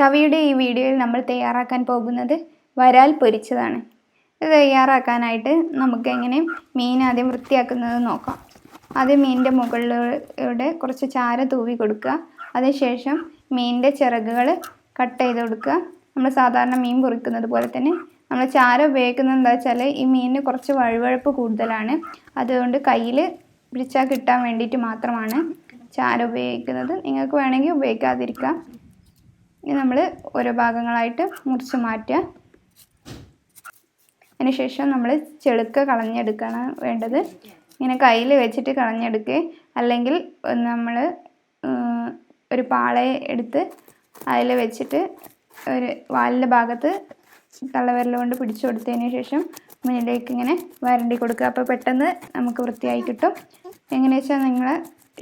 തവിയുടെ ഈ വീഡിയോയിൽ നമ്മൾ തയ്യാറാക്കാൻ പോകുന്നത് വരാൽ പൊരിച്ചതാണ്. ഇത് തയ്യാറാക്കാനായിട്ട് നമുക്ക് എങ്ങനെ മീൻ ആദ്യം വൃത്തിയാക്കുന്നത് നോക്കാം. ആദ്യം മീനിൻ്റെ മുകളിലൂടെ കുറച്ച് ചാര തൂവി കൊടുക്കുക. അതിനുശേഷം മീനിൻ്റെ ചിറകുകൾ കട്ട് ചെയ്ത് കൊടുക്കുക. നമ്മൾ സാധാരണ മീൻ പൊറിക്കുന്നത് പോലെ തന്നെ. നമ്മൾ ചാര ഉപയോഗിക്കുന്നത് എന്താ വെച്ചാൽ ഈ മീനിന് കുറച്ച് വഴുവഴുപ്പ് കൂടുതലാണ്. അതുകൊണ്ട് കയ്യിൽ പിടിച്ചാൽ കിട്ടാൻ വേണ്ടിയിട്ട് മാത്രമാണ് ചാര ഉപയോഗിക്കുന്നത്. നിങ്ങൾക്ക് വേണമെങ്കിൽ ഉപയോഗിക്കാതിരിക്കാം. ഇനി നമ്മൾ ഓരോ ഭാഗങ്ങളായിട്ട് മുറിച്ച് മാറ്റുക. അതിനുശേഷം നമ്മൾ ചെളുക്ക കളഞ്ഞെടുക്കണം വേണ്ടത്. ഇങ്ങനെ കയ്യിൽ വെച്ചിട്ട് കളഞ്ഞെടുക്കുക. അല്ലെങ്കിൽ നമ്മൾ ഒരു പാളയെ എടുത്ത് അതിൽ വെച്ചിട്ട് ഒരു വാലിൻ്റെ ഭാഗത്ത് തള്ളവിരൽ കൊണ്ട് പിടിച്ചു കൊടുത്തതിന് ശേഷം മുന്നിലേക്ക് ഇങ്ങനെ വരണ്ടി കൊടുക്കുക. അപ്പോൾ പെട്ടെന്ന് നമുക്ക് വൃത്തിയായി കിട്ടും. എങ്ങനെയാ വെച്ചാൽ നിങ്ങൾ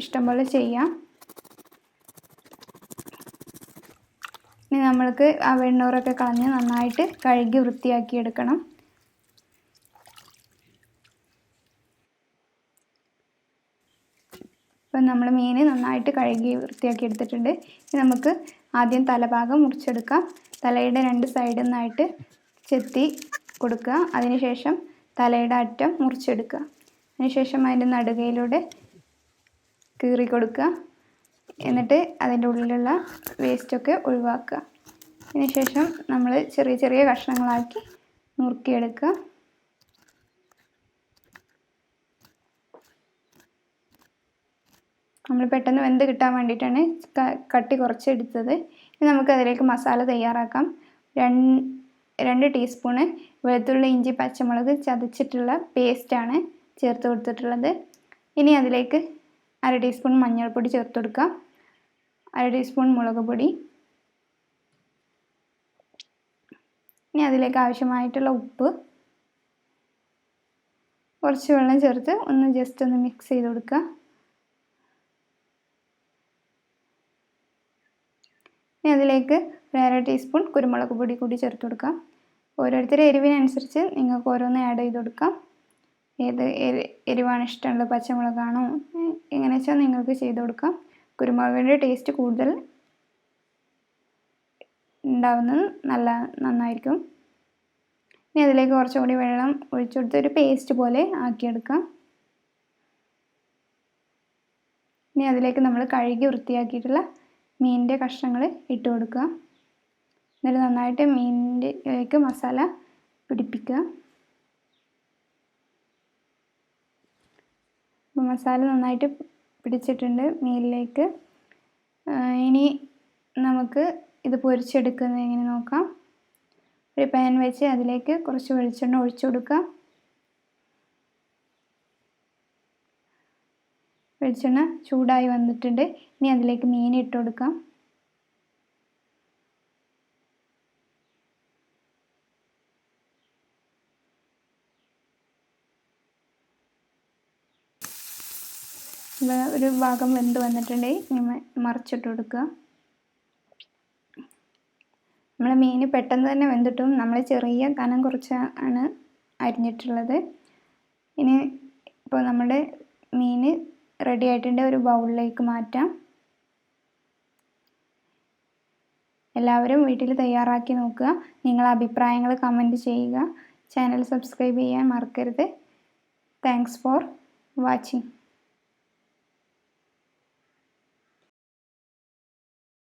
ഇഷ്ടം പോലെ ചെയ്യാം. ഇനി നമ്മൾക്ക് ആ വെണ്ണൂറൊക്കെ കളഞ്ഞ് നന്നായിട്ട് കഴുകി വൃത്തിയാക്കി എടുക്കണം. ഇപ്പം നമ്മൾ മീൻ നന്നായിട്ട് കഴുകി വൃത്തിയാക്കി എടുത്തിട്ടുണ്ട്. ഇനി നമുക്ക് ആദ്യം തലഭാഗം മുറിച്ചെടുക്കാം. തലയുടെ രണ്ട് സൈഡിൽ നിന്നായിട്ട് ചെത്തി കൊടുക്കുക. അതിനുശേഷം തലയുടെ അറ്റം മുറിച്ചെടുക്കുക. അതിനുശേഷം അതിൻ്റെ നടുകയിലൂടെ കീറി കൊടുക്കുക. എന്നിട്ട് അതിൻ്റെ ഉള്ളിലുള്ള വേസ്റ്റൊക്കെ ഒഴിവാക്കുക. അതിനുശേഷം നമ്മൾ ചെറിയ ചെറിയ കഷ്ണങ്ങളാക്കി നുറുക്കിയെടുക്കുക. നമ്മൾ പെട്ടെന്ന് വെന്ത് കിട്ടാൻ വേണ്ടിയിട്ടാണ് കട്ടി കുറച്ചെടുത്തത്. ഇനി നമുക്കതിലേക്ക് മസാല തയ്യാറാക്കാം. 2 ടീസ്പൂണ് വെളുത്തുള്ളി ഇഞ്ചി പച്ചമുളക് ചതച്ചിട്ടുള്ള പേസ്റ്റാണ് ചേർത്ത് കൊടുത്തിട്ടുള്ളത്. ഇനി അതിലേക്ക് 1/2 ടീസ്പൂൺ മഞ്ഞൾപ്പൊടി ചേർത്ത് കൊടുക്കുക. 1/2 ടീസ്പൂൺ മുളക് പൊടി. ഇനി അതിലേക്ക് ആവശ്യമായിട്ടുള്ള ഉപ്പ്, കുറച്ച് വെള്ളം ചേർത്ത് ജസ്റ്റ് ഒന്ന് മിക്സ് ചെയ്ത് കൊടുക്കുക. ഇനി അതിലേക്ക് 1/2 ടീസ്പൂൺ കുരുമുളക് പൊടി കൂടി ചേർത്ത് കൊടുക്കാം. ഓരോരുത്തരുടെ എരിവിനനുസരിച്ച് നിങ്ങൾക്ക് ഓരോന്ന് ആഡ് ചെയ്ത് കൊടുക്കാം. ഏത് എരിവാണ് ഇഷ്ടമുള്ളത്, പച്ചമുളകാണോ, എങ്ങനെ വെച്ചാൽ നിങ്ങൾക്ക് ചെയ്ത് കൊടുക്കാം. കുരുമുളകിൻ്റെ ടേസ്റ്റ് കൂടുതൽ ഉണ്ടാവുന്നത് നന്നായിരിക്കും. ഇനി അതിലേക്ക് കുറച്ചുകൂടി വെള്ളം ഒഴിച്ചു കൊടുത്ത് ഒരു പേസ്റ്റ് പോലെ ആക്കിയെടുക്കാം. ഇനി അതിലേക്ക് നമ്മൾ കഴുകി വൃത്തിയാക്കിയിട്ടുള്ള മീനിൻ്റെ കഷ്ണങ്ങൾ ഇട്ട് കൊടുക്കുക. എന്നിട്ട് നന്നായിട്ട് മീനിലേക്ക് മസാല പിടിപ്പിക്കുക. അപ്പോൾ മസാല നന്നായിട്ട് പിടിച്ചിട്ടുണ്ട് മീനിലേക്ക്. ഇനി നമുക്ക് ഇത് പൊരിച്ചെടുക്കുന്നത് എങ്ങനെ നോക്കാം. ഒരു പാൻ വെച്ച് അതിലേക്ക് കുറച്ച് വെളിച്ചെണ്ണ ഒഴിച്ചു കൊടുക്കുക. വെളിച്ചെണ്ണ ചൂടായി വന്നിട്ടുണ്ട്. ഇനി അതിലേക്ക് മീൻ ഇട്ട് കൊടുക്കാം. ഒരു ഭാഗം വെന്ത് വന്നിട്ടുണ്ട്. ഇനി മറിച്ചിട്ട് കൊടുക്കുക. നമ്മൾ മീൻ പെട്ടെന്ന് തന്നെ വെന്തിട്ടും നമ്മൾ ചെറിയ കനം കുറച്ചാണ് അരിഞ്ഞിട്ടുള്ളത്. ഇനി ഇപ്പോൾ നമ്മുടെ മീൻ റെഡി ആയിട്ടുണ്ട്. ഒരു ബൗളിലേക്ക് മാറ്റാം. എല്ലാവരും വീട്ടിൽ തയ്യാറാക്കി നോക്കുക. നിങ്ങളുടെ അഭിപ്രായങ്ങൾ കമൻറ്റ് ചെയ്യുക. ചാനൽ സബ്സ്ക്രൈബ് ചെയ്യാൻ മറക്കരുത്. Thanks for watching.